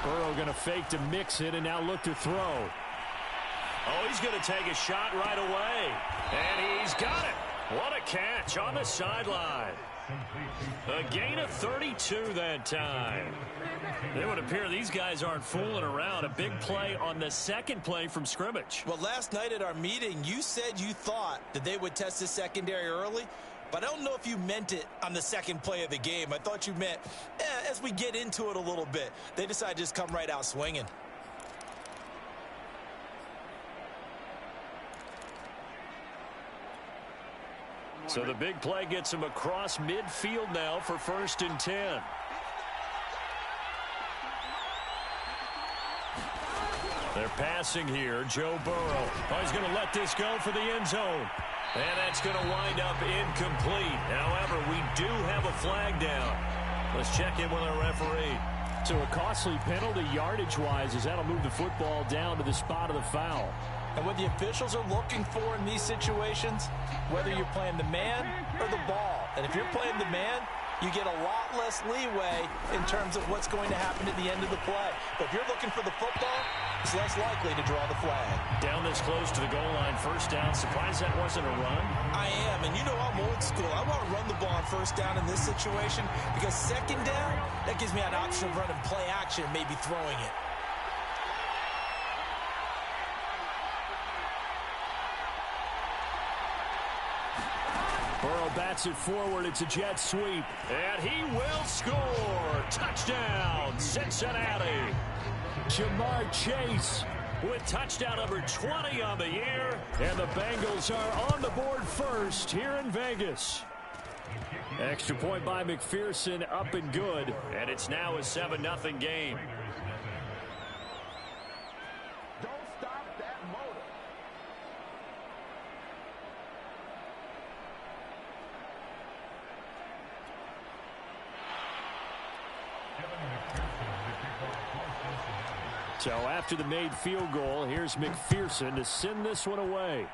Burrow going to fake to mix it and now look to throw. Oh, he's going to take a shot right away. And he's got it. What a catch on the sideline. A gain of 32 that time. It would appear these guys aren't fooling around. A big play on the second play from scrimmage. Well, last night at our meeting, you said you thought that they would test the secondary early, but I don't know if you meant it on the second play of the game. I thought you meant, as we get into it a little bit, they decided to just come right out swinging. So the big play gets him across midfield now for 1st and 10. They're passing here. Joe Burrow. Oh, he's going to let this go for the end zone. And that's going to wind up incomplete. However, we do have a flag down. Let's check in with our referee. So a costly penalty yardage-wise as that'll move the football down to the spot of the foul. And what the officials are looking for in these situations, whether you're playing the man or the ball, and if you're playing the man, you get a lot less leeway in terms of what's going to happen at the end of the play. But if you're looking for the football, it's less likely to draw the flag. Down this close to the goal line, 1st down. Surprised that wasn't a run? I am, and you know I'm old school. I want to run the ball on 1st down in this situation because 2nd down, that gives me an option of running play action, maybe throwing it. Burrow bats it forward. It's a jet sweep. And he will score. Touchdown, Cincinnati. Jamar Chase with touchdown number 20 on the year. And the Bengals are on the board first here in Vegas. Extra point by McPherson, up and good. And it's now a 7-0 game. So after the made field goal, here's McPherson to send this one away.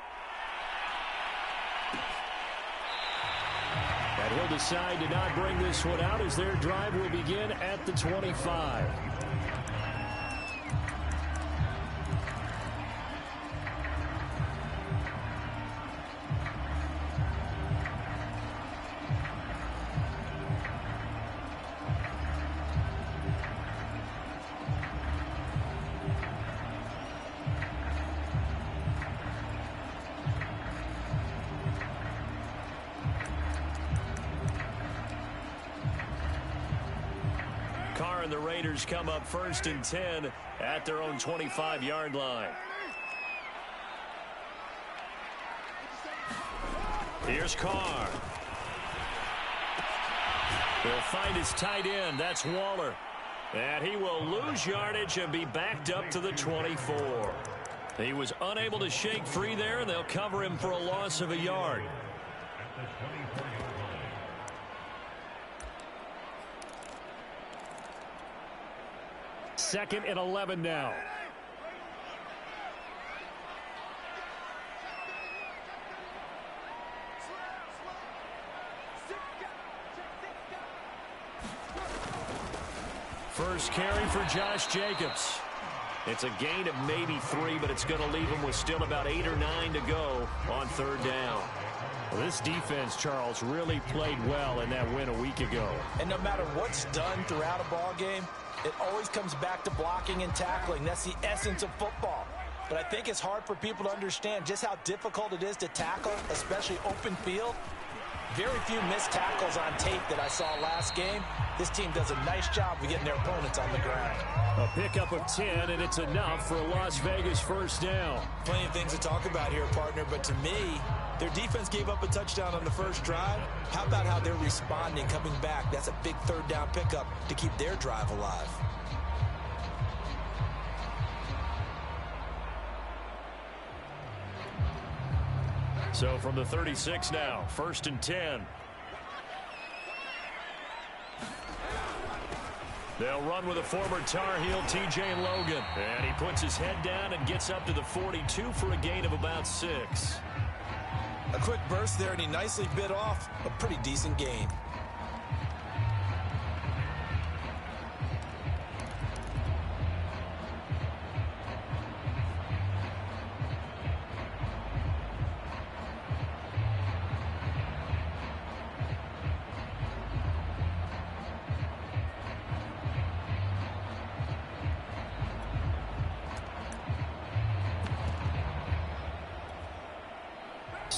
And he'll decide to not bring this one out as their drive will begin at the 25. And the Raiders come up 1st and 10 at their own 25-yard line. Here's Carr. He'll find his tight end. That's Waller. And he will lose yardage and be backed up to the 24. He was unable to shake free there, and they'll cover him for a loss of a yard. Second and 11 now. First carry for Josh Jacobs. It's a gain of maybe 3, but it's going to leave him with still about 8 or 9 to go on 3rd down. Well, this defense, Charles, really played well in that win a week ago. And no matter what's done throughout a ball game, it always comes back to blocking and tackling. That's the essence of football. But I think it's hard for people to understand just how difficult it is to tackle, especially open field. Very few missed tackles on tape that I saw last game. This team does a nice job of getting their opponents on the ground. A pickup of 10, and it's enough for a Las Vegas 1st down. Plenty of things to talk about here, partner, but to me, their defense gave up a touchdown on the first drive. How about how they're responding, coming back? That's a big 3rd down pickup to keep their drive alive. So from the 36 now, 1st and 10. They'll run with a former Tar Heel, T.J. Logan. And he puts his head down and gets up to the 42 for a gain of about 6. A quick burst there, and he nicely bit off a pretty decent gain.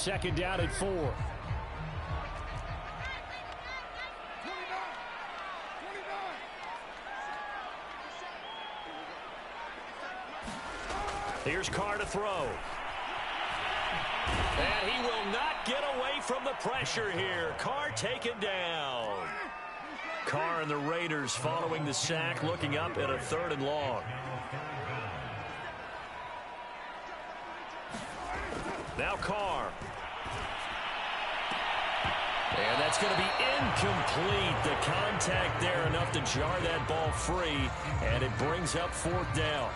second down at 4. Here's Carr to throw. And he will not get away from the pressure here. Carr taken down. Carr and the Raiders following the sack, looking up at a 3rd and long. Now Carr. And that's going to be incomplete. The contact there enough to jar that ball free, and it brings up 4th down.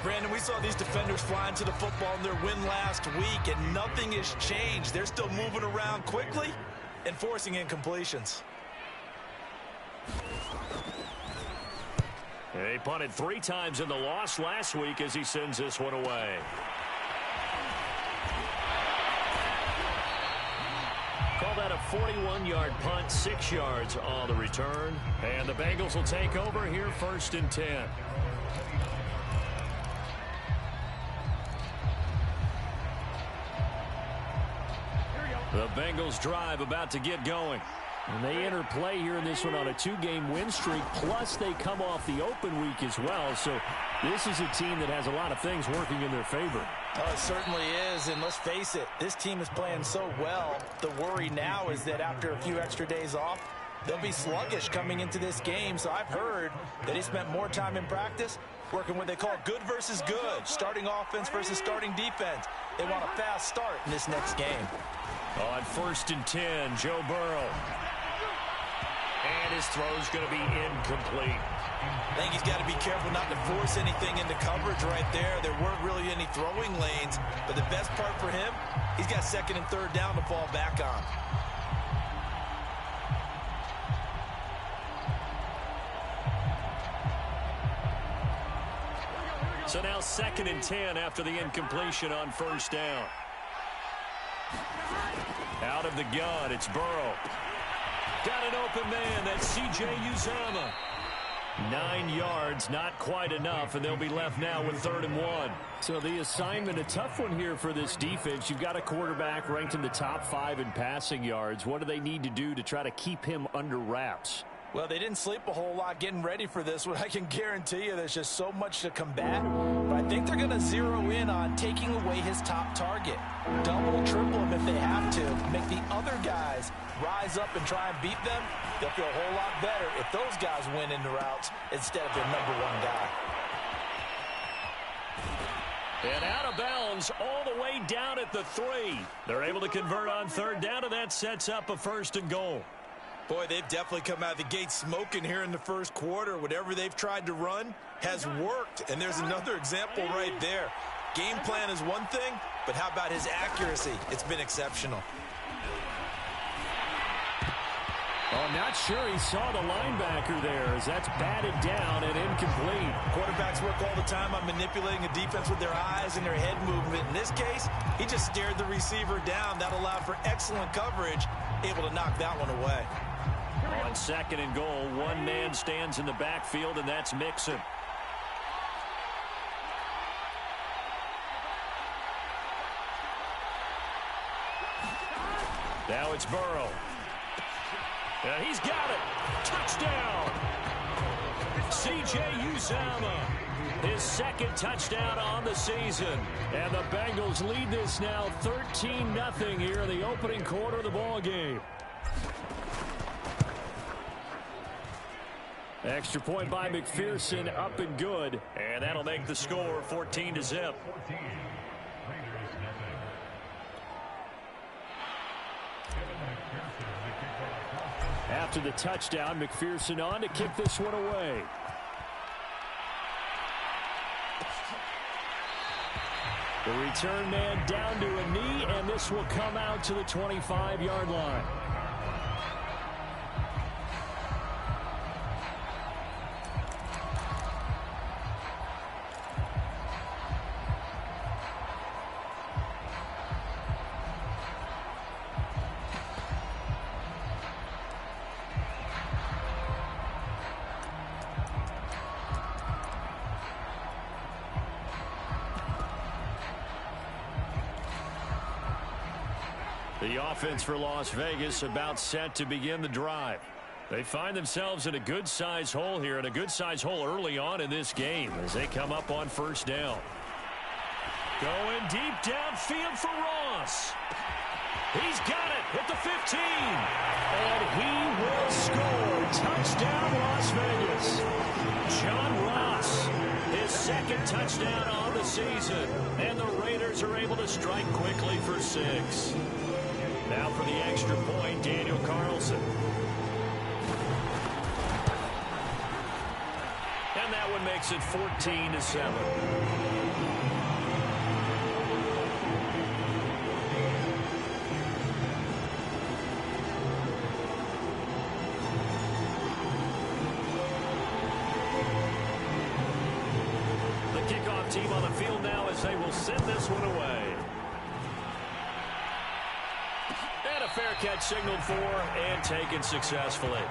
Brandon, we saw these defenders flying to the football in their win last week, and nothing has changed. They're still moving around quickly and forcing incompletions. He punted 3 times in the loss last week as he sends this one away. Call that a 41-yard punt, 6 yards on the return. And the Bengals will take over here 1st and 10. The Bengals drive about to get going. And they enter play here in this one on a 2-game win streak, plus they come off the open week as well. So this is a team that has a lot of things working in their favor. Oh, it certainly is, and let's face it, this team is playing so well. The worry now is that after a few extra days off, they'll be sluggish coming into this game. So I've heard that he spent more time in practice working what they call good versus good, starting offense versus starting defense. They want a fast start in this next game. On 1st and 10, Joe Burrow. And his throw's going to be incomplete. I think he's got to be careful not to force anything into coverage right there. There weren't really any throwing lanes, but the best part for him, he's got 2nd and 3rd down to fall back on. So now 2nd and 10 after the incompletion on 1st down. Out of the gun, it's Burrow. Got an open man, that's C.J. Uzomah. 9 yards, not quite enough, and they'll be left now with 3rd and 1. So the assignment, a tough one here for this defense. You've got a quarterback ranked in the top 5 in passing yards. What do they need to do to try to keep him under wraps? Well, they didn't sleep a whole lot getting ready for this one. I can guarantee you there's just so much to combat. But I think they're going to zero in on taking away his top target. Double, triple him if they have to. Make the other guys rise up and try and beat them. They'll feel a whole lot better if those guys win in the routes instead of their #1 guy. And out of bounds all the way down at the 3. They're able to convert on 3rd down, and that sets up a 1st and goal. Boy, they've definitely come out of the gate smoking here in the 1st quarter. Whatever they've tried to run has worked, and there's another example right there. Game plan is one thing, but how about his accuracy? It's been exceptional. Oh, I'm not sure he saw the linebacker there as that's batted down and incomplete. Quarterbacks work all the time on manipulating a defense with their eyes and their head movement. In this case, he just stared the receiver down. That allowed for excellent coverage, able to knock that one away. On 2nd and goal, one man stands in the backfield, and that's Mixon. Now it's Burrow. And he's got it. Touchdown. C.J. Uzomah. His 2nd touchdown on the season. And the Bengals lead this now 13-0 here in the opening quarter of the ball game. Extra point by McPherson, up and good. And that'll make the score 14-0. After the touchdown, McPherson on to kick this one away. The return man down to a knee, and this will come out to the 25-yard line. The offense for Las Vegas about set to begin the drive. They find themselves in a good-sized hole here, and a good-sized hole early on in this game as they come up on first down. Going deep downfield for Ross. He's got it at the 15. And he will score. Touchdown, Las Vegas. John Ross, his second touchdown on the season. And the Raiders are able to strike quickly for 6. Now for the extra point, Daniel Carlson. And that one makes it 14-7. Team on the field now as they will send this one away. And a fair catch signaled for and taken successfully.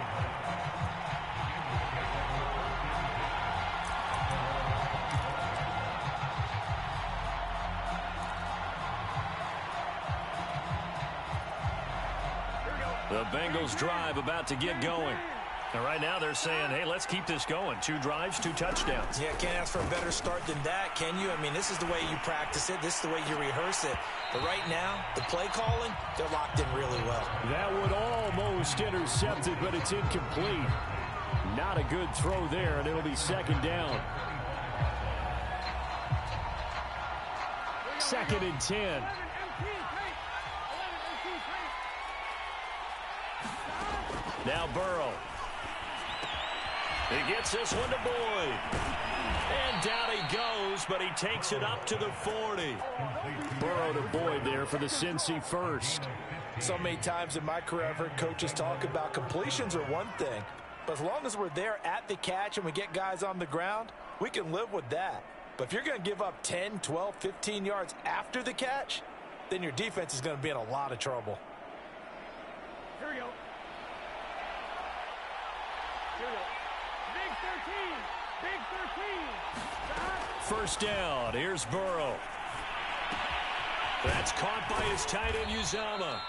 The Bengals drive about to get going. And right now they're saying, hey, let's keep this going. 2 drives, 2 touchdowns. Yeah, can't ask for a better start than that, can you? I mean, this is the way you practice it. This is the way you rehearse it. But right now, the play calling, they're locked in really well. That would almost intercept it, but it's incomplete. Not a good throw there, and it'll be second down. 2nd and 10. Now Burrow. He gets this one to Boyd. And down he goes, but he takes it up to the 40. Burrow to Boyd there for the Cincy first. So many times in my career I've heard coaches talk about completions are one thing. But as long as we're there at the catch and we get guys on the ground, we can live with that. But if you're going to give up 10, 12, 15 yards after the catch, then your defense is going to be in a lot of trouble. Here we go. Here we go. Big 13. First down. Here's Burrow. That's caught by his tight end, Uzomah.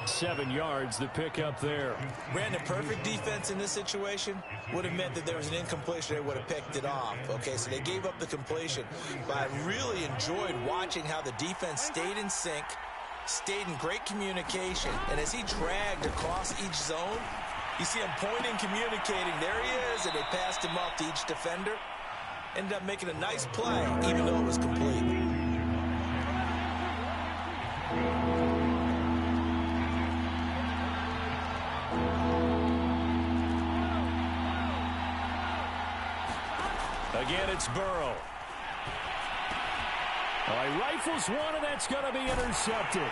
7 yards, the pickup there. Brandon, perfect defense in this situation would have meant that there was an incompletion. They would have picked it off. Okay, so they gave up the completion. But I really enjoyed watching how the defense stayed in sync, stayed in great communication. And as he dragged across each zone, you see him pointing, communicating. There he is, and they passed him off to each defender. Ended up making a nice play, even though it was complete. Again, it's Burrow. He rifles one, and that's going to be intercepted.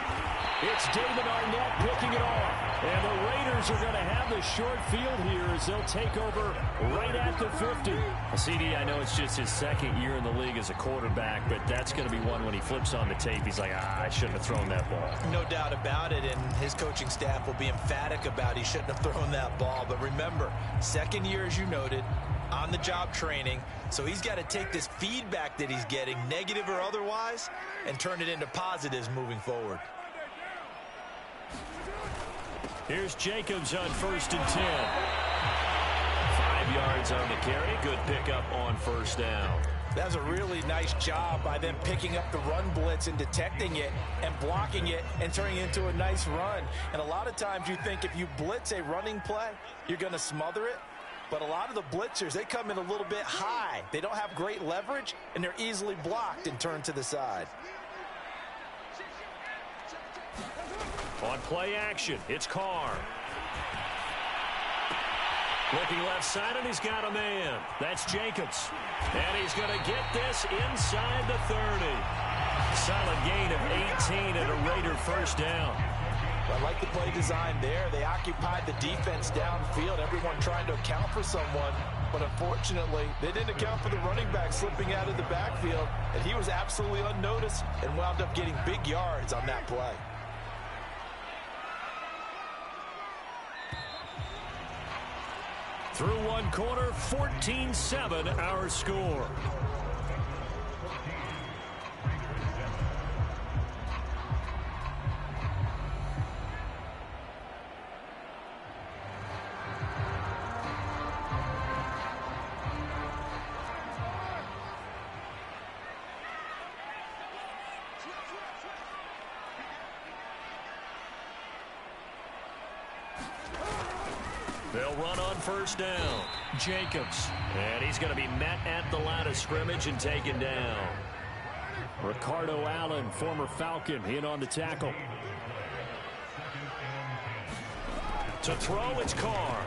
It's David Arnett picking it off. And the Raiders are going to have the short field here as they'll take over right at the 50. CD, I know it's just his second year in the league as a quarterback, but that's going to be one when he flips on the tape. He's like, I shouldn't have thrown that ball. No doubt about it, and his coaching staff will be emphatic about he shouldn't have thrown that ball. But remember, second year, as you noted, on-the-job training, so he's got to take this feedback that he's getting, negative or otherwise, and turn it into positives moving forward. Here's Jacobs on 1st and 10. 5 yards on the carry. Good pickup on first down. That was a really nice job by them picking up the run blitz and detecting it and blocking it and turning it into a nice run. And a lot of times you think if you blitz a running play, you're going to smother it. But a lot of the blitzers, they come in a little bit high. They don't have great leverage, and they're easily blocked and turned to the side. On play action, it's Carr. Looking left side, and he's got a man. That's Jacobs. And he's going to get this inside the 30. Solid gain of 18 and a Raider first down. I like the play design there. They occupied the defense downfield, everyone trying to account for someone. But unfortunately, they didn't account for the running back slipping out of the backfield. And he was absolutely unnoticed and wound up getting big yards on that play. Through one quarter, 14-7 our score. They'll run on first down. Jacobs. And he's going to be met at the line of scrimmage and taken down. Ricardo Allen, former Falcon, in on the tackle. To throw, it's Carr.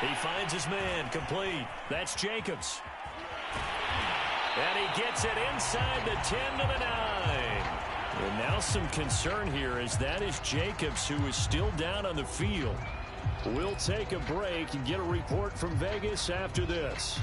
He finds his man, complete. That's Jacobs. And he gets it inside the 10 to the 9. And now some concern here as that is Jacobs, who is still down on the field. We'll take a break and get a report from Vegas after this.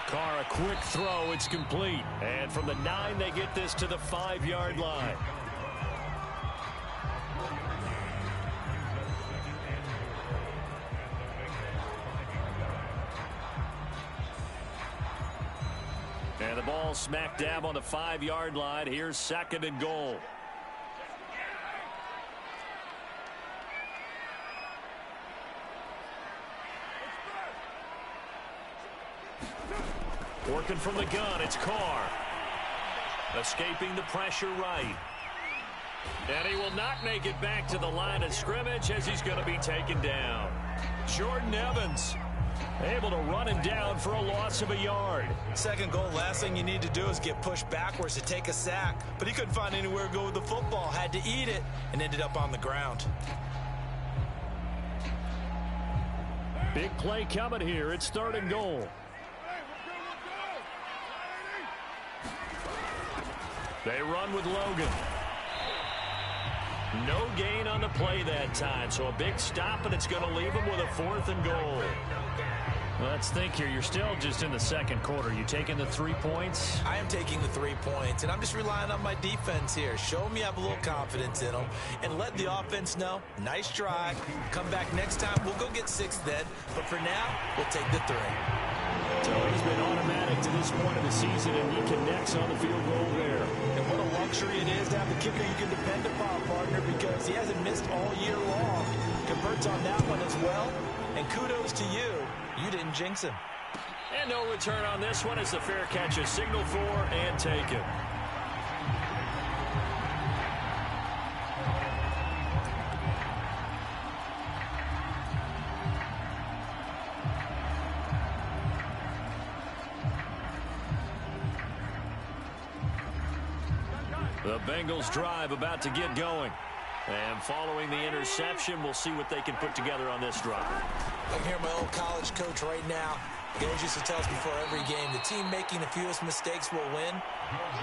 Carr, a quick throw. It's complete. And from the 9, they get this to the 5-yard line. And the ball smack dab on the 5-yard line. Here's 2nd and goal. Working from the gun, it's Carr. Escaping the pressure right. And he will not make it back to the line of scrimmage as he's going to be taken down. Jordan Evans able to run him down for a loss of a yard. 2nd goal, last thing you need to do is get pushed backwards to take a sack. But he couldn't find anywhere to go with the football. Had to eat it and ended up on the ground. Big play coming here. It's 3rd and goal. They run with Logan. No gain on the play that time, so a big stop, and it's going to leave them with a 4th and goal. Let's think here. You're still just in the 2nd quarter. You taking the 3 points? I am taking the 3 points, and I'm just relying on my defense here. Show them you have a little confidence in them, and let the offense know, nice try. Come back next time. We'll go get 6 then, but for now, we'll take the 3. So he's been automatic to this point of the season, and he connects on the field goal there. And what a luxury it is to have a kicker you can depend upon, partner, because he hasn't missed all year long. Converts on that one as well, and kudos to you. You didn't jinx him. And no return on this one as the fair catch is signaled for and taken. The Bengals drive about to get going. And following the interception, we'll see what they can put together on this drive. I can hear my old college coach right now. He always used to tell us before every game, the team making the fewest mistakes will win.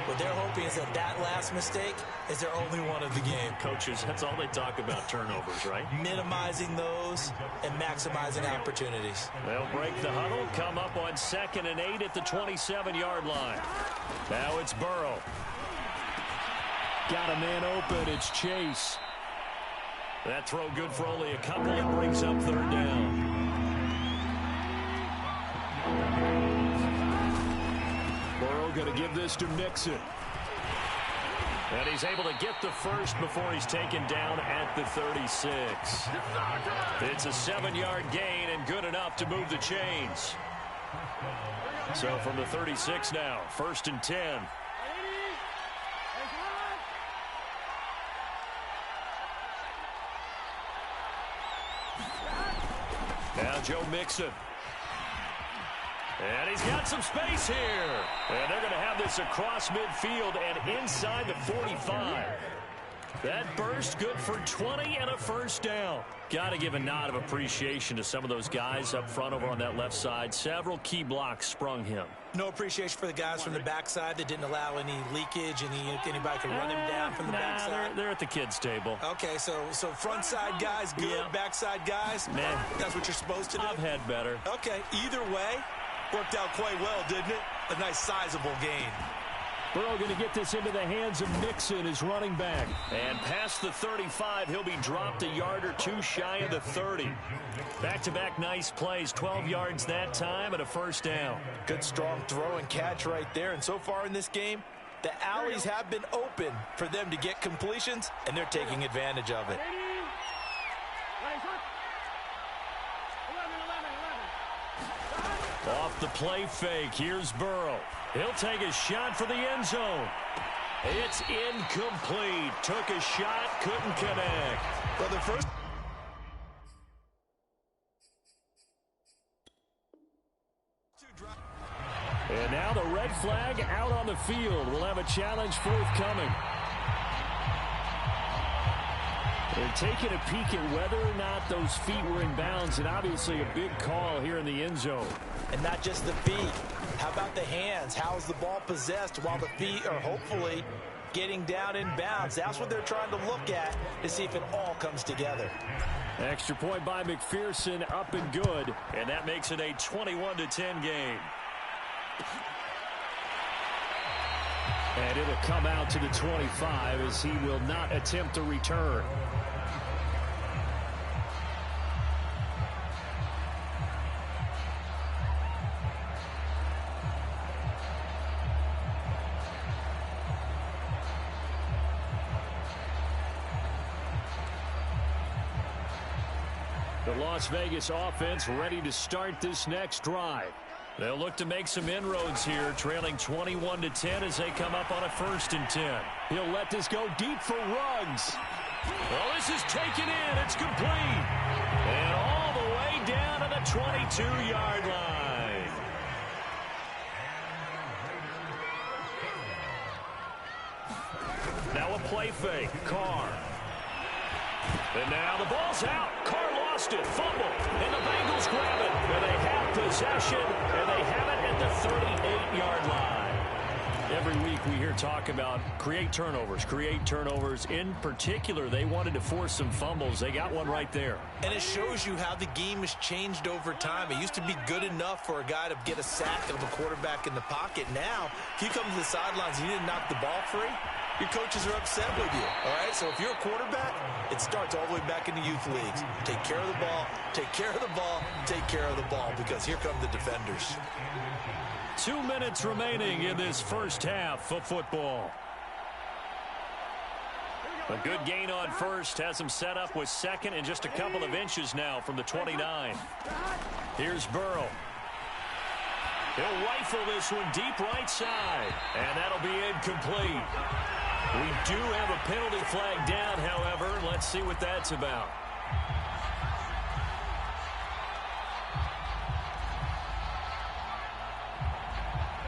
What they're hoping is that that last mistake is their only one of the game. Coaches, that's all they talk about, turnovers, right? Minimizing those and maximizing opportunities. They'll break the huddle, come up on 2nd and 8 at the 27-yard line. Now it's Burrow. Got a man open. It's Chase. That throw good for only a couple and brings up 3rd down. Burrow going to give this to Mixon. And he's able to get the first before he's taken down at the 36. It's a 7-yard gain and good enough to move the chains. So from the 36 now, 1st and 10. Now Joe Mixon. And he's got some space here. And they're going to have this across midfield and inside the 45. That burst good for 20 and a first down. Got to give a nod of appreciation to some of those guys up front over on that left side. Several key blocks sprung him. No appreciation for the guys from the backside that didn't allow any leakage, anybody could run him down from the backside. They're at the kids' table. Okay, so front side guys good, Yeah. backside guys, Man, that's what you're supposed to do? I've had better. Okay, either way, worked out quite well, didn't it? A nice sizable gain. Burrow going to get this into the hands of Mixon, his running back. And past the 35, he'll be dropped a yard or two shy of the 30. Back-to-back nice plays, 12 yards that time and a first down. Good strong throw and catch right there. And so far in this game, The alleys have been open for them to get completions, and they're taking advantage of it. Off the play fake, here's Burrow. He'll take a shot for the end zone. It's incomplete. Took a shot, couldn't connect. Well, the first... And now the red flag out on the field. We'll have a challenge forthcoming. They're taking a peek at whether or not those feet were in bounds, and obviously a big call here in the end zone. And not just the feet. How about the hands? How is the ball possessed while the feet are hopefully getting down in bounds? That's what they're trying to look at to see if it all comes together. Extra point by McPherson, up and good. And that makes it a 21-10 game. And it'll come out to the 25 as he will not attempt to return. The Las Vegas offense ready to start this next drive. They'll look to make some inroads here, trailing 21-10 as they come up on a 1st and 10. He'll let this go deep for Ruggs. Well, this is taken in. It's complete. And all the way down to the 22-yard line. Now a play fake. Carr. And now the ball's out. Carr lost it. Fumble. And the Bengals grab it. And they have possession. And they have it at the 38-yard line. Every week we hear talk about create turnovers. In particular, they wanted to force some fumbles. They got one right there. And it shows you how the game has changed over time. It used to be good enough for a guy to get a sack of a quarterback in the pocket. Now, he comes to the sidelines and he didn't knock the ball free. Your coaches are upset with you, all right? So if you're a quarterback, it starts all the way back in the youth leagues. Take care of the ball, take care of the ball, take care of the ball, because here come the defenders. 2 minutes remaining in this first half of football. A good gain on first has him set up with second and just a couple of inches now from the 29. Here's Burrow. He'll rifle this one deep right side, and that'll be incomplete. We do have a penalty flag down, however. Let's see what that's about.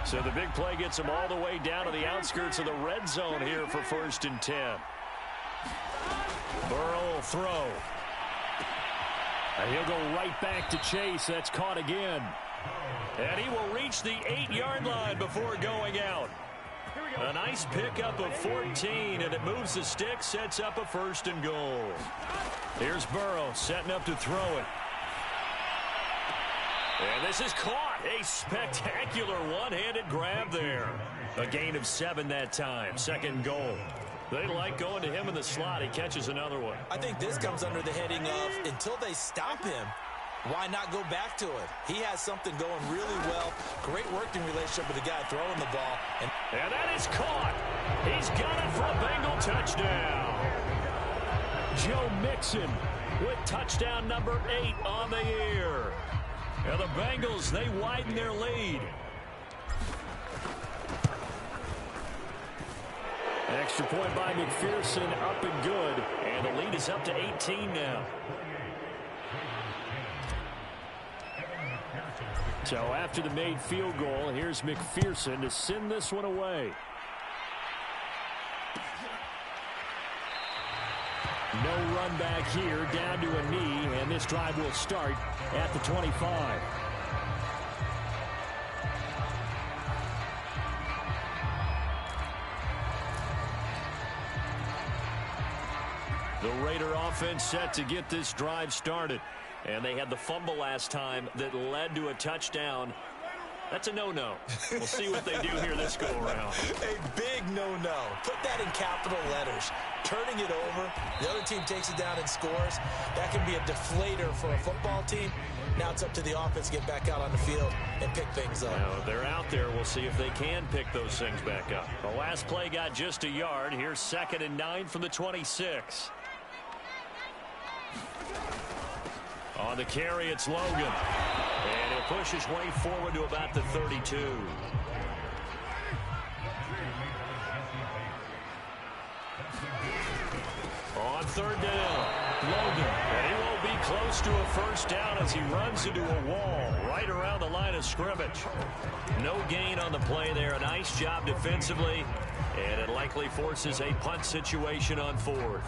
So the big play gets him all the way down to the outskirts of the red zone here for 1st and 10. Burrow will throw. And he'll go right back to Chase. That's caught again. And he will reach the 8-yard line before going out. A nice pickup of 14, and it moves the stick, sets up a 1st and goal. Here's Burrow setting up to throw it. And this is caught. A spectacular one-handed grab there. A gain of 7 that time. 2nd goal. They like going to him in the slot. He catches another one. I think this comes under the heading of, until they stop him, why not go back to it? He has something going really well. Great working relationship with the guy throwing the ball. And that is caught. He's got it for a Bengal touchdown. Joe Mixon with touchdown number 8 on the year. And the Bengals, they widen their lead. Extra point by McPherson, up and good. And the lead is up to 18 now. So after the made field goal, here's McPherson to send this one away. No run back here, down to a knee, and this drive will start at the 25. The Raider offense set to get this drive started. And they had the fumble last time that led to a touchdown. That's a no-no. We'll see what they do here this go-around. A big no-no. Put that in capital letters. turning it over. The other team takes it down and scores. That can be a deflator for a football team. Now it's up to the offense to get back out on the field and pick things up. Now, they're out there. We'll see if they can pick those things back up. The last play got just a yard. Here's 2nd and 9 from the 26. On the carry, it's Logan. And he'll push his way forward to about the 32. On 3rd down, Logan. And he won't be close to a first down as he runs into a wall right around the line of scrimmage. No gain on the play there. A nice job defensively. And it likely forces a punt situation on 4th.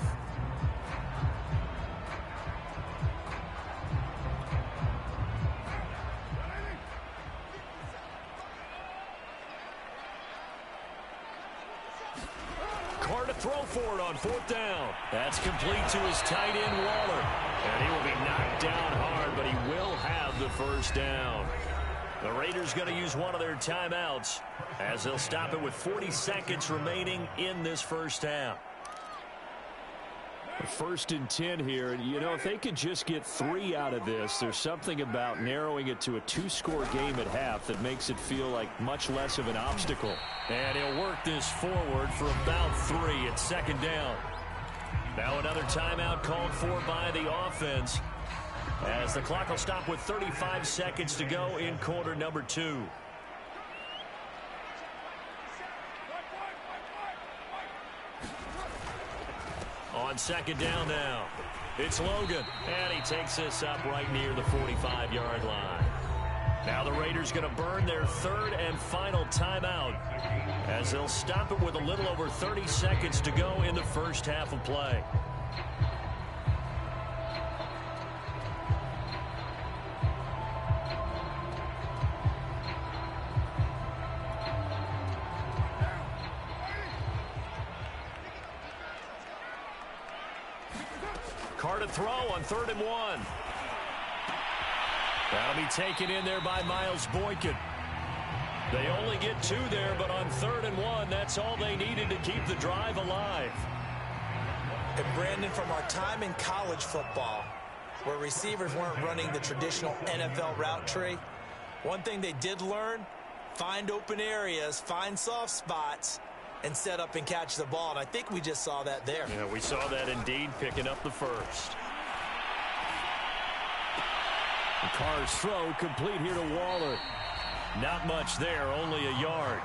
Carr to throw for it on 4th down. That's complete to his tight end, Waller. And he will be knocked down hard, but he will have the first down. The Raiders going to use one of their timeouts as they'll stop it with 40 seconds remaining in this first half. 1st and 10 here, and you know, if they could just get 3 out of this, there's something about narrowing it to a 2-score game at half that makes it feel like much less of an obstacle. And he'll work this forward for about 3 at 2nd down. Now another timeout called for by the offense as the clock will stop with 35 seconds to go in quarter number 2. On 2nd down now, it's Logan, and he takes this up right near the 45-yard line. Now the Raiders going to burn their 3rd and final timeout as they'll stop it with a little over 30 seconds to go in the first half of play. Carr to throw on 3rd and 1. That'll be taken in there by Miles Boykin. They only get 2 there, but on 3rd and 1, that's all they needed to keep the drive alive. And Brandon, from our time in college football, where receivers weren't running the traditional NFL route tree, one thing they did learn, find open areas, find soft spots, and set up and catch the ball. And I think we just saw that there. Yeah, we saw that indeed, picking up the first. Carr's throw complete here to Waller. Not much there, only a yard.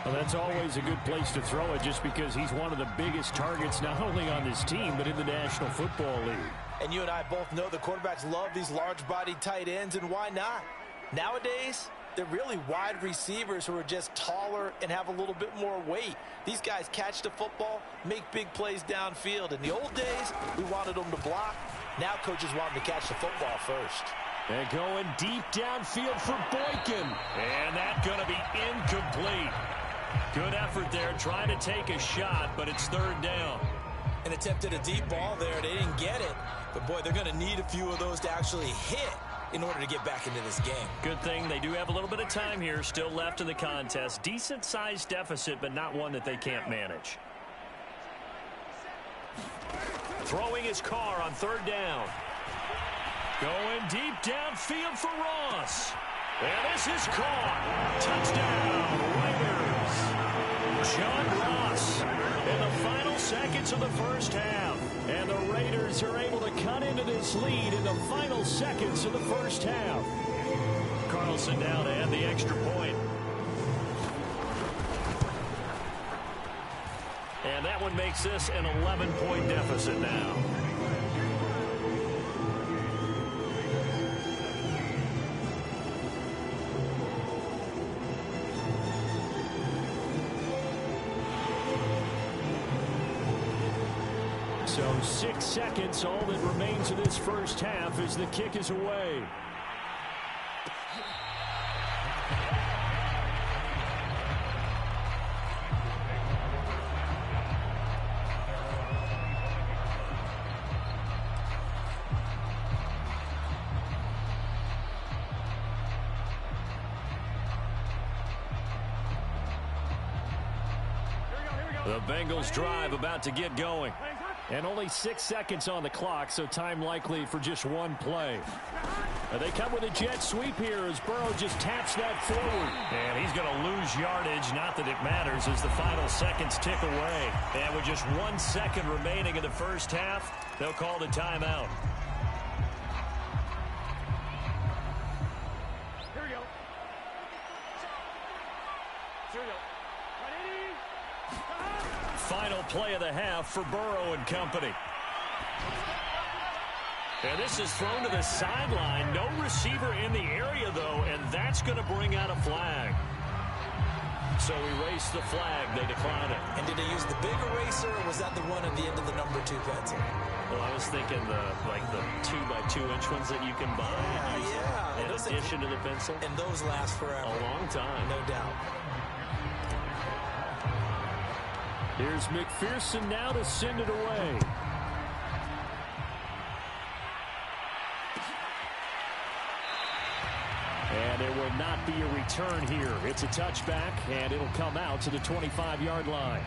Well, that's always a good place to throw it just because he's one of the biggest targets not only on this team but in the National Football League. And you and I both know the quarterbacks love these large-bodied tight ends, and why not? Nowadays, they're really wide receivers who are just taller and have a little bit more weight. These guys catch the football, make big plays downfield. In the old days, we wanted them to block. Now coaches want them to catch the football first. And going deep downfield for Boykin. And that's going to be incomplete. Good effort there, trying to take a shot, but it's 3rd down. And attempted a deep ball there. They didn't get it. But, boy, they're going to need a few of those to actually hit in order to get back into this game. Good thing they do have a little bit of time here still left in the contest. Decent-sized deficit, but not one that they can't manage. Throwing his Carr on 3rd down. Going deep downfield for Ross. And this is caught. Touchdown, Raiders. John Ross in the final seconds of the first half. And the Raiders are able to cut into this lead in the final seconds of the first half. Carlson now to add the extra point. And that one makes this an 11-point deficit now. So 6 seconds, all that remains of this first half as the kick is away. The Bengals drive about to get going. And only 6 seconds on the clock, so time likely for just one play. They come with a jet sweep here as Burrow just taps that forward. And he's going to lose yardage. Not that it matters as the final seconds tick away. And with just 1 second remaining in the first half, they'll call the timeout. Here we go. Here we go. Ready? Final play of the half for Burrow and company. And this is thrown to the sideline. No receiver in the area, though, and that's going to bring out a flag. So erase the flag. They decline it. And did they use the big eraser, or was that the one at the end of the number 2 pencil? Well, I was thinking the 2x2-inch ones that you can buy. Yeah. In addition to the pencil. And those last forever. A long time. No doubt. Here's McPherson now to send it away. And there will not be a return here. It's a touchback, and it'll come out to the 25-yard line.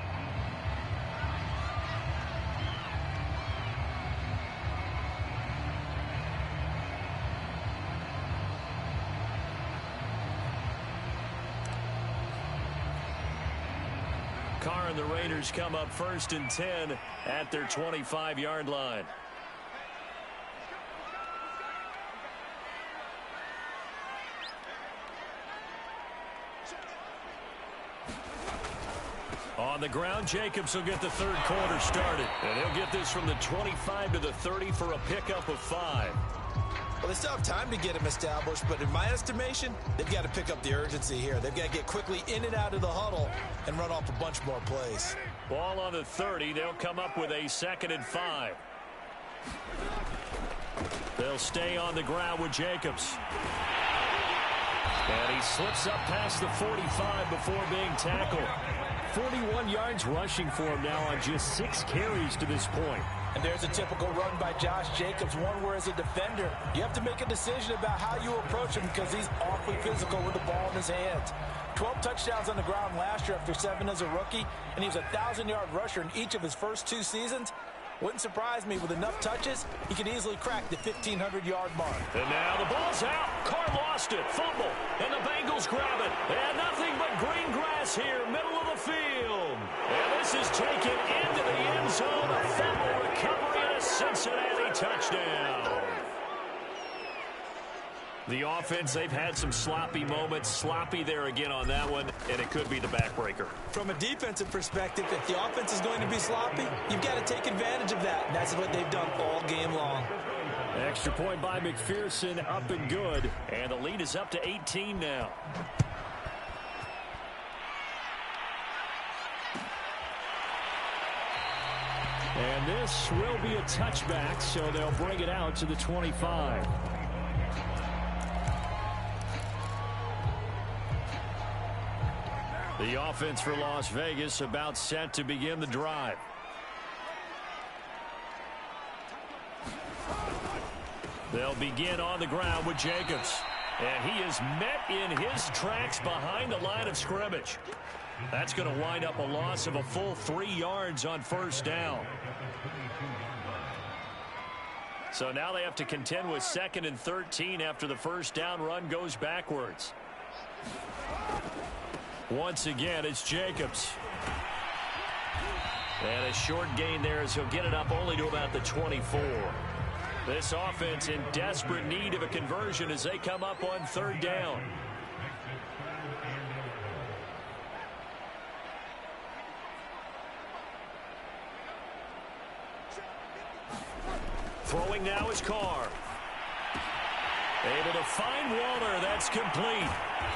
Carr and the Raiders come up 1st and 10 at their 25-yard line. On the ground, Jacobs will get the third quarter started. And he'll get this from the 25 to the 30 for a pickup of 5. Well, they still have time to get him established, but in my estimation, they've got to pick up the urgency here. They've got to get quickly in and out of the huddle and run off a bunch more plays. Ball on the 30. They'll come up with a 2nd and 5. They'll stay on the ground with Jacobs. And he slips up past the 45 before being tackled. 41 yards rushing for him now on just 6 carries to this point. And there's a typical run by Josh Jacobs, one where as a defender, you have to make a decision about how you approach him because he's awfully physical with the ball in his hands. 12 touchdowns on the ground last year after 7 as a rookie, and he was a 1,000-yard rusher in each of his first 2 seasons. Wouldn't surprise me with enough touches, he could easily crack the 1,500-yard mark. And now the ball's out. Carr lost it. Fumble. And the Bengals grab it. And nothing but green grass here, middle of the field. And this is taken into the end zone. A fumble recovery and a Cincinnati touchdown. The offense, they've had some sloppy moments. Sloppy there again on that one, and it could be the backbreaker. From a defensive perspective, if the offense is going to be sloppy, you've got to take advantage of that, and that's what they've done all game long. Extra point by McPherson, up and good. And the lead is up to 18 now. And this will be a touchback, so they'll bring it out to the 25. The offense for Las Vegas about set to begin the drive. They'll begin on the ground with Jacobs. And he is met in his tracks behind the line of scrimmage. That's going to wind up a loss of a full 3 yards on 1st down. So now they have to contend with 2nd and 13 after the 1st down run goes backwards. Once again, it's Jacobs. And a short gain there as he'll get it up only to about the 24. This offense in desperate need of a conversion as they come up on 3rd down. Throwing now is Carr. Able to find Waller. That's complete.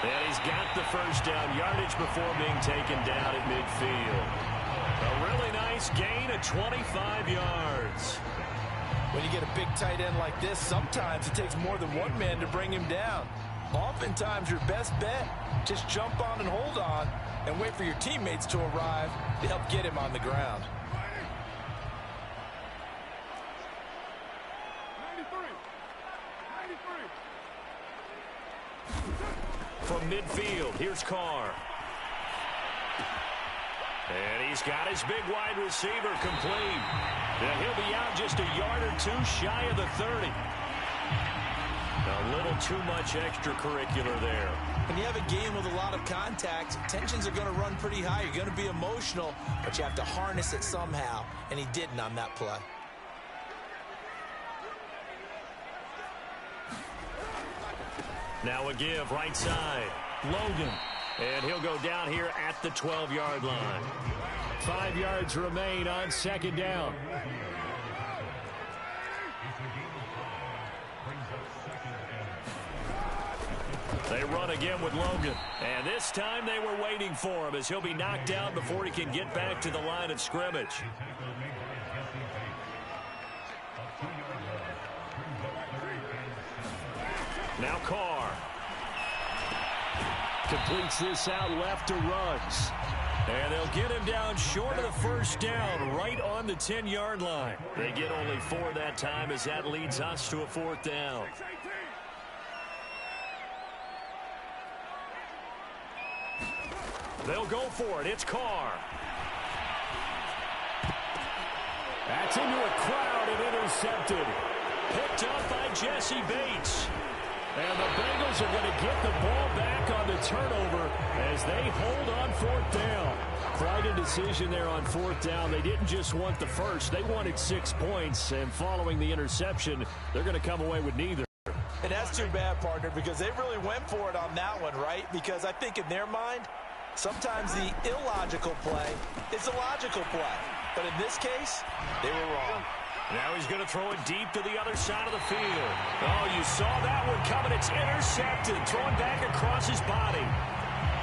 And he's got the 1st down yardage before being taken down at midfield. A really nice gain of 25 yards. When you get a big tight end like this, sometimes it takes more than one man to bring him down. Oftentimes, your best bet, just jump on and hold on and wait for your teammates to arrive to help get him on the ground. 93. From midfield, here's Carr. And he's got his big wide receiver complete. And he'll be out just a yard or two shy of the 30. A little too much extracurricular there. When you have a game with a lot of contact, tensions are going to run pretty high. You're going to be emotional, but you have to harness it somehow, and he didn't on that play. Now a give right side. Logan. And he'll go down here at the 12-yard line. 5 yards remain on second down. They run again with Logan. And this time they were waiting for him as he'll be knocked down before he can get back to the line of scrimmage. Now Carr. Completes this out left to Ruggs. And they'll get him down short of the first down, right on the 10-yard line. They get only 4 that time as that leads us to a 4th down. They'll go for it. It's Carr. That's into a crowd and intercepted. Picked up by Jesse Bates. And the Bengals are going to get the ball back on the turnover as they hold on 4th down. Quite a decision there on 4th down. They didn't just want the first. They wanted 6 points. And following the interception, they're going to come away with neither. And that's too bad, partner, because they really went for it on that one, right? Because I think in their mind, sometimes the illogical play is a logical play. But in this case, they were wrong. Now he's going to throw it deep to the other side of the field. Oh, you saw that one coming. It's intercepted. Throwing back across his body.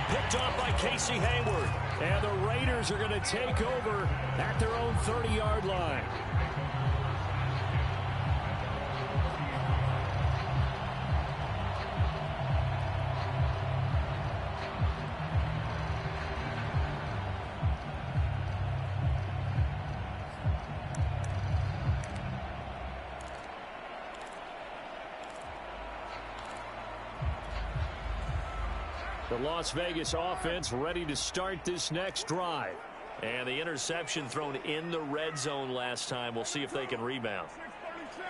Picked off by Casey Hayward. And the Raiders are going to take over at their own 30-yard line. The Las Vegas offense ready to start this next drive. And the interception thrown in the red zone last time. We'll see if they can rebound.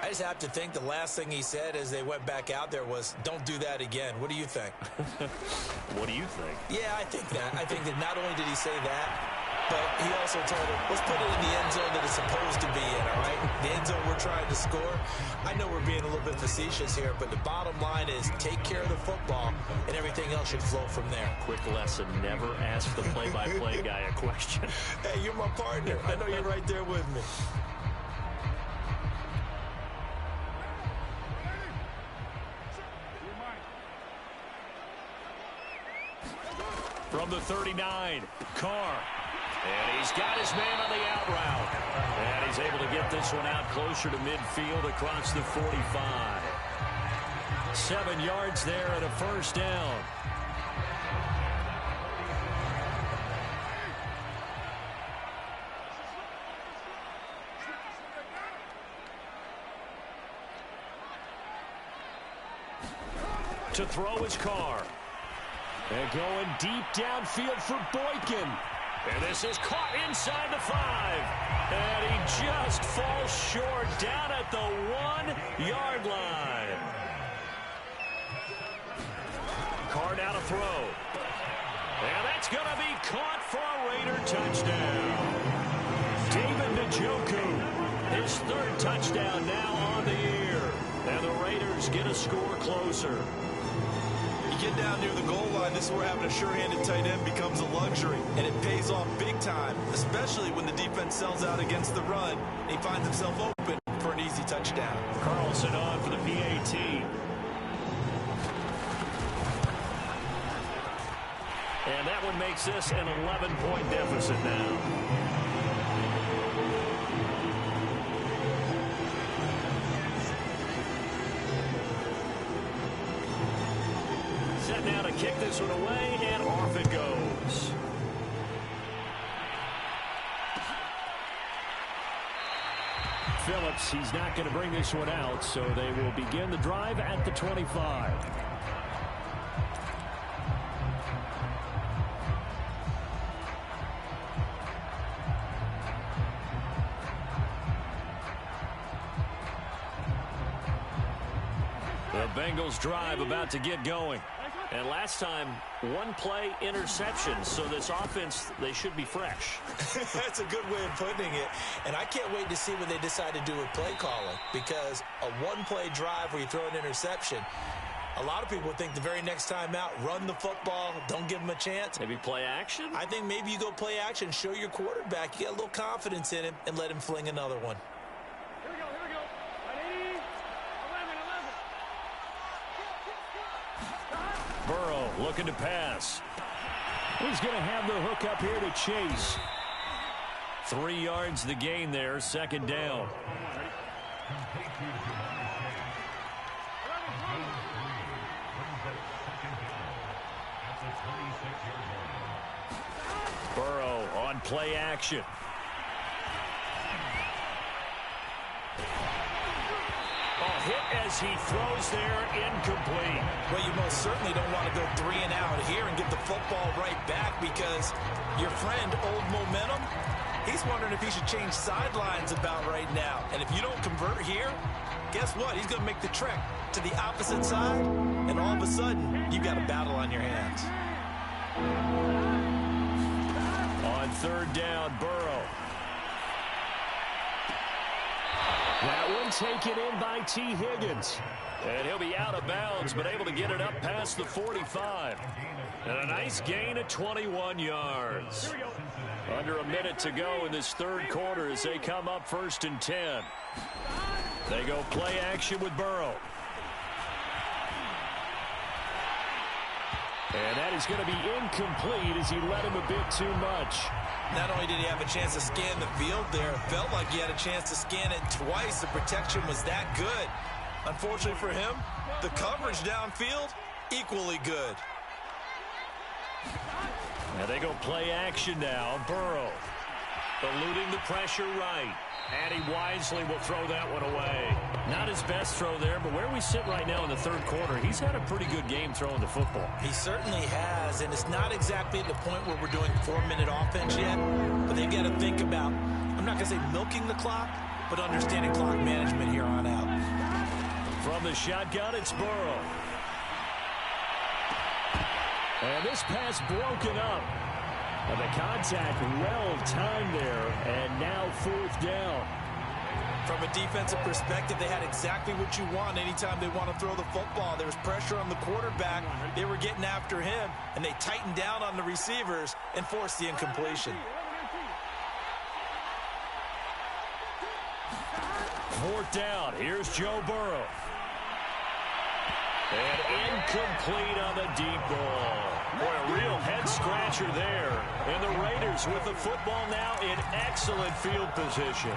I just have to think the last thing he said as they went back out there was, don't do that again. What do you think? What do you think? Yeah, I think that. I think that not only did he say that, but he also told him, let's put it in the end zone that it's supposed to be in, all right? The end zone we're trying to score. I know we're being a little bit facetious here, but the bottom line is take care of the football, and everything else should flow from there. Quick lesson, never ask the play-by-play guy a question. Hey, you're my partner. I know you're right there with me. From the 39, Carr. And he's got his man on the out route. And he's able to get this one out closer to midfield across the 45. 7 yards there and a first down. To throw his Carr. And going deep downfield for Boykin. And this is caught inside the 5. And he just falls short down at the 1-yard line. Carr now to throw. And that's going to be caught for a Raider touchdown. David Njoku, his 3rd touchdown now on the year. And the Raiders get a score closer. You get down near the goal line, this is where having a sure-handed tight end becomes a luxury, and it pays off big time, especially when the defense sells out against the run, and he finds himself open for an easy touchdown. Carlson on for the PAT. And that one makes this an 11-point deficit now. Now to kick this one away, and off it goes. Phillips, he's not going to bring this one out, so they will begin the drive at the 25. The Bengals drive about to get going. And last time, one play interception. So this offense, they should be fresh. That's a good way of putting it. And I can't wait to see what they decide to do with play calling, because a one-play drive where you throw an interception, a lot of people think the very next time out, run the football, don't give them a chance. Maybe play action? I think maybe you go play action, show your quarterback you got a little confidence in him, and let him fling another one. Here we go. Ready? 11. Burrow looking to pass. He's going to have the hook up here to Chase. 3 yards the gain there, second down. Burrow on play action. Hit as he throws there, incomplete. Well, you most certainly don't want to go 3 and out here and give the football right back, because your friend, Old Momentum, he's wondering if he should change sidelines about right now. And if you don't convert here, guess what? He's going to make the trek to the opposite side, and all of a sudden, you've got a battle on your hands. On third down, Burrow. That one taken in by T. Higgins. And he'll be out of bounds, but able to get it up past the 45. And a nice gain of 21 yards. Under a minute to go in this third quarter as they come up 1st and 10. They go play action with Burrow. And that is going to be incomplete as he led him a bit too much. Not only did he have a chance to scan the field there, it felt like he had a chance to scan it twice. The protection was that good. Unfortunately for him, the coverage downfield, equally good. And they go play action now. Burrow eluding the pressure right. And he wisely will throw that one away. Not his best throw there, but where we sit right now in the third quarter, he's had a pretty good game throwing the football. He certainly has, and it's not exactly at the point where we're doing 4-minute offense yet, but they've got to think about, I'm not going to say milking the clock, but understanding clock management here on out. From the shotgun, it's Burrow. And this pass broken up. And the contact well timed there, and now 4th down. From a defensive perspective, they had exactly what you want anytime they want to throw the football. There was pressure on the quarterback. They were getting after him, and they tightened down on the receivers and forced the incompletion. 4th down. Here's Joe Burrow. And incomplete on the deep ball. Boy, a real head-scratcher there. And the Raiders with the football now in excellent field position.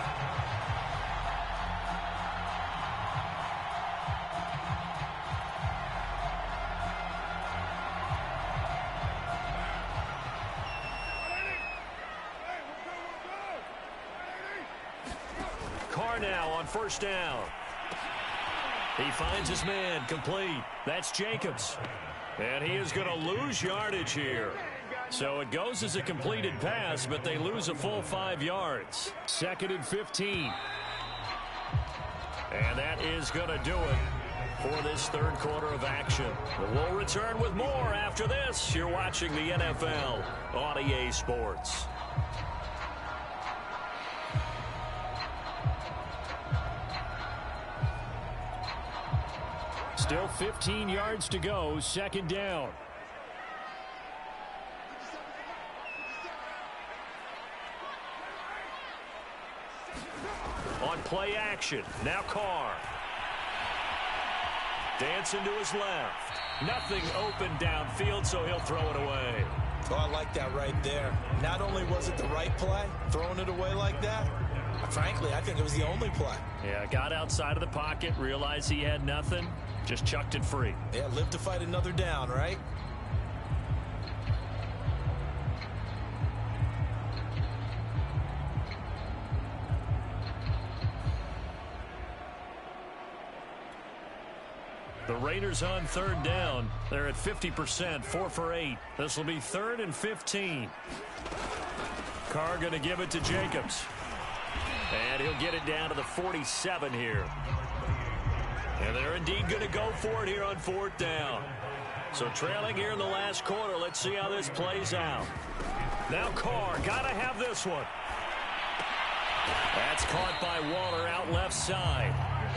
Carr now on 1st down. He finds his man, complete. That's Jacobs. And he is going to lose yardage here. So it goes as a completed pass, but they lose a full 5 yards. 2nd and 15. And that is going to do it for this third quarter of action. We'll return with more after this. You're watching the NFL on EA Sports. Still 15 yards to go, 2nd down. On play action, now Carr. Dancing to his left. Nothing open downfield, so he'll throw it away. Oh, I like that right there. Not only was it the right play, throwing it away like that, frankly, I think it was the only play. Yeah, got outside of the pocket, realized he had nothing, just chucked it free. Yeah, live to fight another down, right? The Raiders on 3rd down. They're at 50%, 4 for 8. This will be 3rd and 15. Carr going to give it to Jacobs. And he'll get it down to the 47 here. And they're indeed going to go for it here on 4th down. So trailing here in the last quarter. Let's see how this plays out. Now Carr, got to have this one. That's caught by Waller out left side.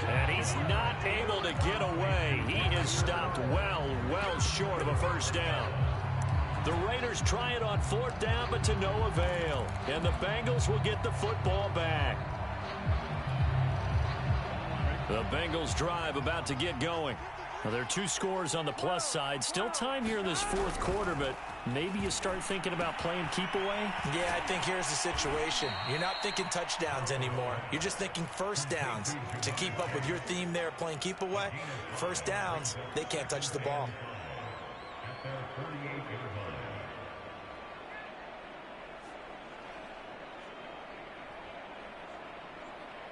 And he's not able to get away. He is stopped well short of a first down. The Raiders try it on 4th down, but to no avail. And the Bengals will get the football back. The Bengals drive about to get going. Well, there are 2 scores on the plus side. Still time here in this 4th quarter, but maybe you start thinking about playing keep away? Yeah, I think here's the situation. You're not thinking touchdowns anymore. You're just thinking first downs. To keep up with your theme there, playing keep away, first downs, they can't touch the ball.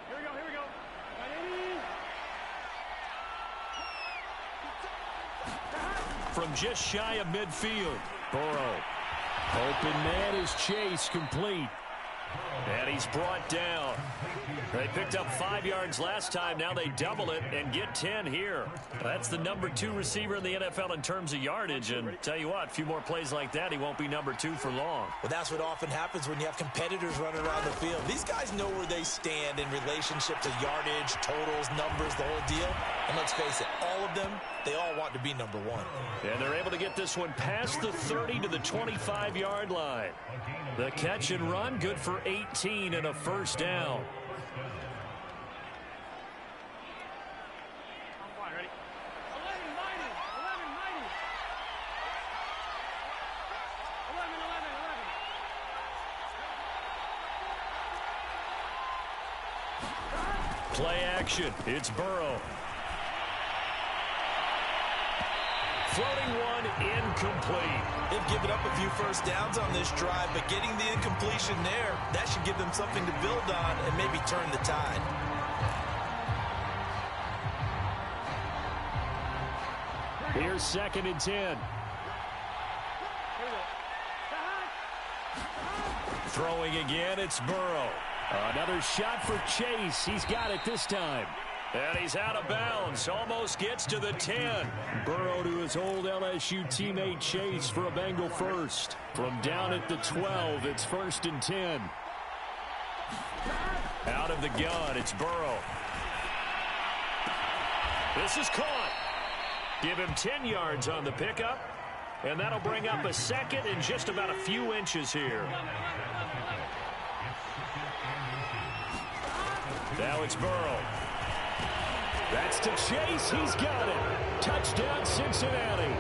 Here we go. 180. From just shy of midfield, Burrow. Open man is Chase, complete. And he's brought down. They picked up 5 yards last time. Now they double it and get 10 here. That's the number 2 receiver in the NFL in terms of yardage. And tell you what, a few more plays like that, he won't be number 2 for long. Well, that's what often happens when you have competitors running around the field. These guys know where they stand in relationship to yardage, totals, numbers, the whole deal. And let's face it, all of them, they all want to be number 1. And they're able to get this one past the 30 to the 25-yard line. The catch and run, good for 18 and a first down. Ready? 11-90. 11-90. Play action. It's Burrow. Floating one, incomplete. They've given up a few first downs on this drive, but getting the incompletion there, that should give them something to build on and maybe turn the tide. Here's 2nd and 10. Throwing again, it's Burrow. Another shot for Chase. He's got it this time. And he's out of bounds. Almost gets to the 10. Burrow to his old LSU teammate Chase for a Bengal first. From down at the 12, it's 1st and 10. Out of the gun, it's Burrow. This is caught. Give him 10 yards on the pickup. And that'll bring up a 2nd and just about a few inches here. Now it's Burrow. That's to Chase. He's got it. Touchdown, Cincinnati.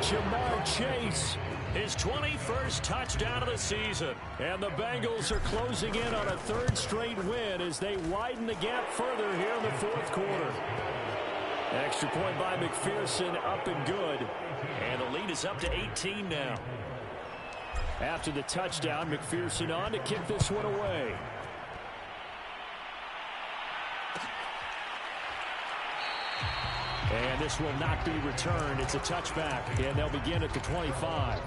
Jamar Chase, his 21st touchdown of the season. And the Bengals are closing in on a 3rd straight win as they widen the gap further here in the 4th quarter. Extra point by McPherson, up and good. And the lead is up to 18 now. After the touchdown, McPherson on to kick this one away. And this will not be returned. It's a touchback, and they'll begin at the 25.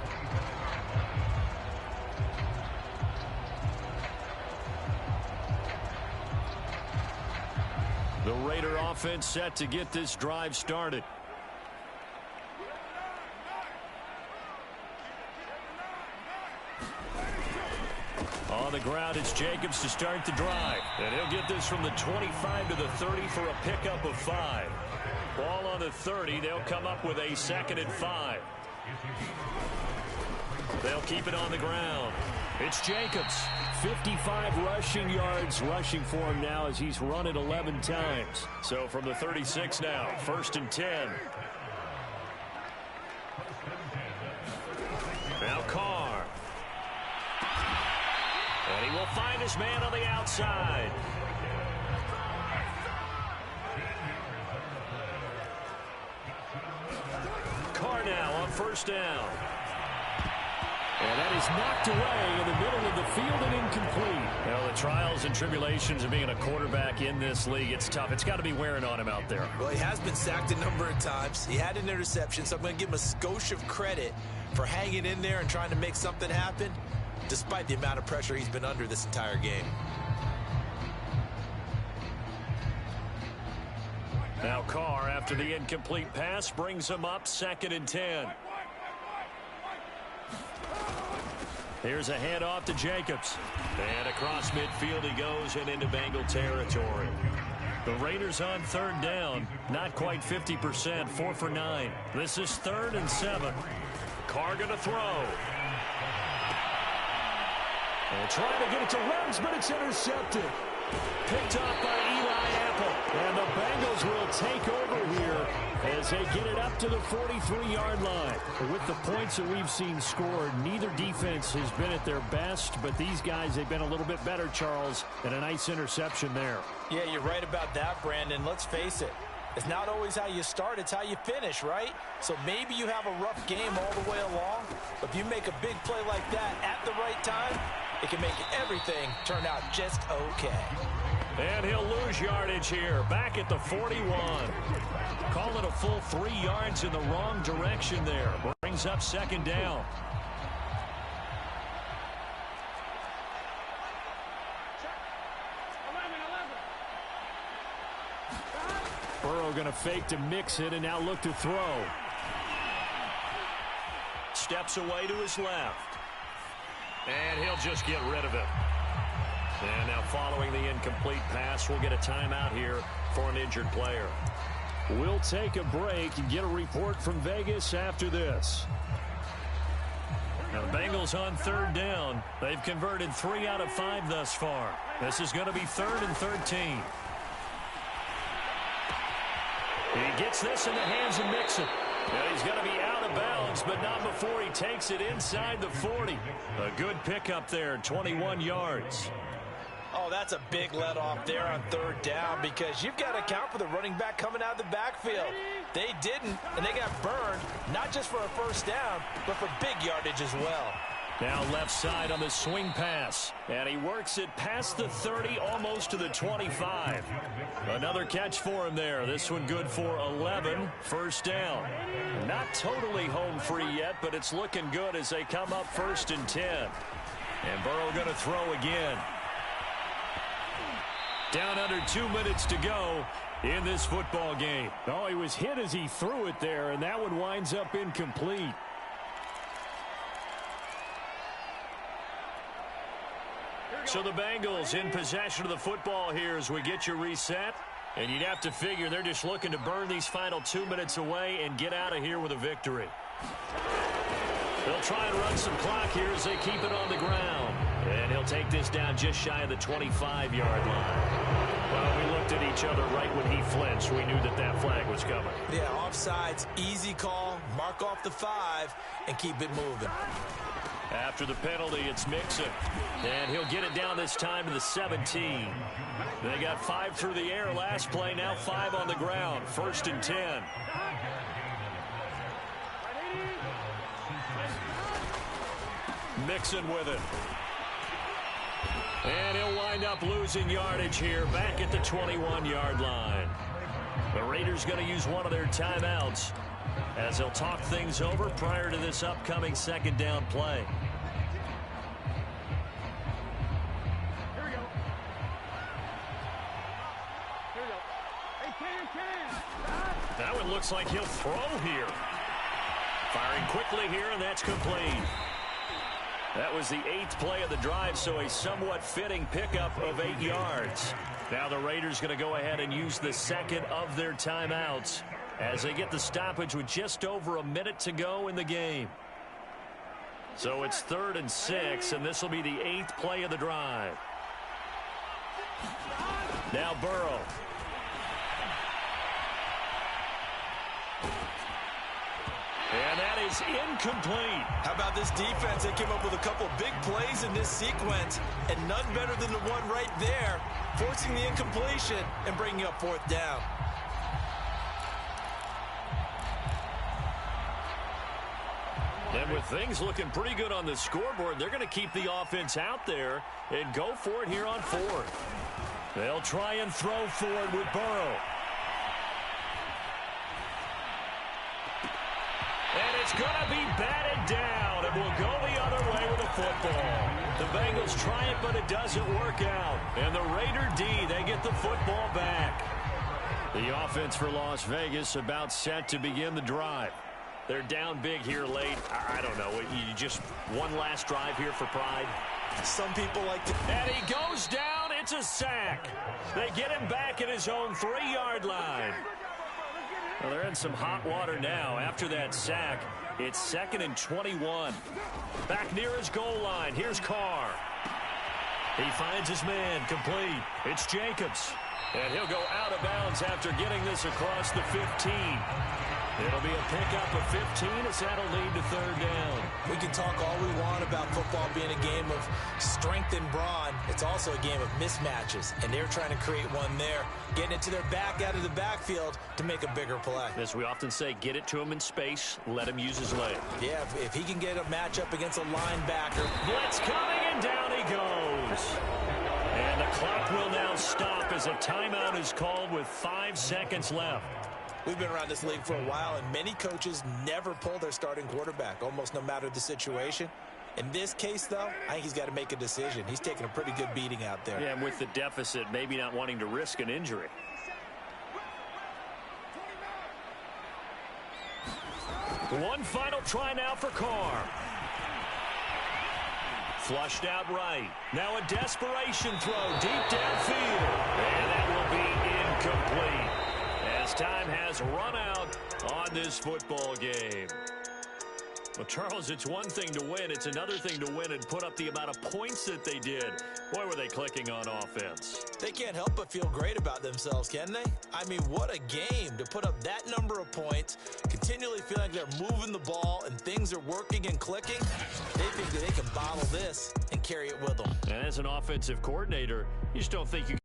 The Raider offense set to get this drive started. On the ground, it's Jacobs to start the drive. And he'll get this from the 25 to the 30 for a pickup of 5. Ball on the 30. They'll come up with a 2nd and 5. They'll keep it on the ground. It's Jacobs. 55 rushing yards rushing for him now as he's run it 11 times. So from the 36 now, 1st and 10. Now Carr. And he will find his man on the outside. Carr now on 1st down. And that is knocked away in the middle of the field and incomplete. Well, the trials and tribulations of being a quarterback in this league, it's tough. It's got to be wearing on him out there. Well, he has been sacked a number of times. He had an interception, so I'm going to give him a skosh of credit for hanging in there and trying to make something happen, despite the amount of pressure he's been under this entire game. Now Carr, after the incomplete pass, brings him up 2nd and 10. Here's a handoff to Jacobs. And across midfield he goes and into Bengal territory. The Raiders on 3rd down. Not quite 50%. 4 for 9. This is 3rd and 7. Carr going to throw. And trying to get it to Ruggs, but it's intercepted. Picked off by Eli Apple. And the Bengals will take over here as they get it up to the 43-yard line. With the points that we've seen scored, neither defense has been at their best, but these guys, they've been a little bit better, Charles, and a nice interception there. Yeah, you're right about that, Brandon. Let's face it. It's not always how you start, it's how you finish, right? So maybe you have a rough game all the way along, but if you make a big play like that at the right time, it can make everything turn out just okay. And he'll lose yardage here, back at the 41. Call it a full 3 yards in the wrong direction there. Brings up 2nd down. Burrow going to fake to mix it and now look to throw. Steps away to his left. And he'll just get rid of it. And now following the incomplete pass, we'll get a timeout here for an injured player. We'll take a break and get a report from Vegas after this. Now the Bengals on 3rd down. They've converted 3 out of 5 thus far. This is going to be 3rd and 13. He gets this in the hands of Mixon. And he's going to be out of bounds, but not before he takes it inside the 40. A good pickup there, 21 yards. Oh, that's a big let off there on 3rd down because you've got to account for the running back coming out of the backfield. They didn't, and they got burned, not just for a 1st down, but for big yardage as well. Now left side on the swing pass, and he works it past the 30, almost to the 25. Another catch for him there. This one good for 11, 1st down. Not totally home free yet, but it's looking good as they come up 1st and 10. And Burrow going to throw again. Down under 2 minutes to go in this football game. Oh, he was hit as he threw it there, and that one winds up incomplete. So the Bengals in possession of the football here as we get you reset. And you'd have to figure they're just looking to burn these final 2 minutes away and get out of here with a victory. They'll try and run some clock here as they keep it on the ground. And he'll take this down just shy of the 25-yard line. Well, we looked at each other right when he flinched. We knew that that flag was coming. Yeah, offsides, easy call, mark off the 5, and keep it moving. After the penalty, it's Mixon. And he'll get it down this time to the 17. They got 5 through the air last play, now 5 on the ground. 1st and 10. Mixon with it. And he'll wind up losing yardage here, back at the 21-yard line. The Raiders going to use one of their timeouts as they'll talk things over prior to this upcoming 2nd down play. Here we go. Here we go. Hey, Cam. That one looks like he'll throw here. Firing quickly here, and that's complete. That was the 8th play of the drive, so a somewhat fitting pickup of 8 yards. Now the Raiders going to go ahead and use the 2nd of their timeouts as they get the stoppage with just over a minute to go in the game. So it's 3rd and 6, and this will be the 8th play of the drive. Now Burrow. And that is incomplete. How about this defense? They came up with a couple big plays in this sequence, and none better than the one right there, forcing the incompletion and bringing up 4th down. And with things looking pretty good on the scoreboard, they're going to keep the offense out there and go for it here on 4th. They'll try and throw for it with Burrow. And it's going to be batted down, and will go the other way with the football. The Bengals try it, but it doesn't work out. And the Raider D, they get the football back. The offense for Las Vegas about set to begin the drive. They're down big here late. I don't know. You just one last drive here for pride. Some people like to... And he goes down. It's a sack. They get him back at his own 3-yard line. Well, they're in some hot water now. After that sack, it's 2nd and 21. Back near his goal line. Here's Carr. He finds his man complete. It's Jacobs. And he'll go out of bounds after getting this across the 15. It'll be a pickup of 15 as that'll lead to 3rd down. We can talk all we want about football being a game of strength and brawn. It's also a game of mismatches, and they're trying to create one there, getting it to their back out of the backfield to make a bigger play. As we often say, get it to him in space, let him use his leg. Yeah, if he can get a matchup against a linebacker. Blitz coming, and down he goes. And the clock will now stop as a timeout is called with 5 seconds left. We've been around this league for a while, and many coaches never pull their starting quarterback, almost no matter the situation. In this case, though, I think he's got to make a decision. He's taking a pretty good beating out there. Yeah, and with the deficit, maybe not wanting to risk an injury. One final try now for Carr. Flushed out right. Now a desperation throw deep downfield. And that will be incomplete, as time has run out on this football game. Well, Charles, it's one thing to win. It's another thing to win and put up the amount of points that they did. Boy, were they clicking on offense. They can't help but feel great about themselves, can they? I mean, what a game to put up that number of points, continually feeling like they're moving the ball and things are working and clicking. They think that they can bottle this and carry it with them. And as an offensive coordinator, you just don't think you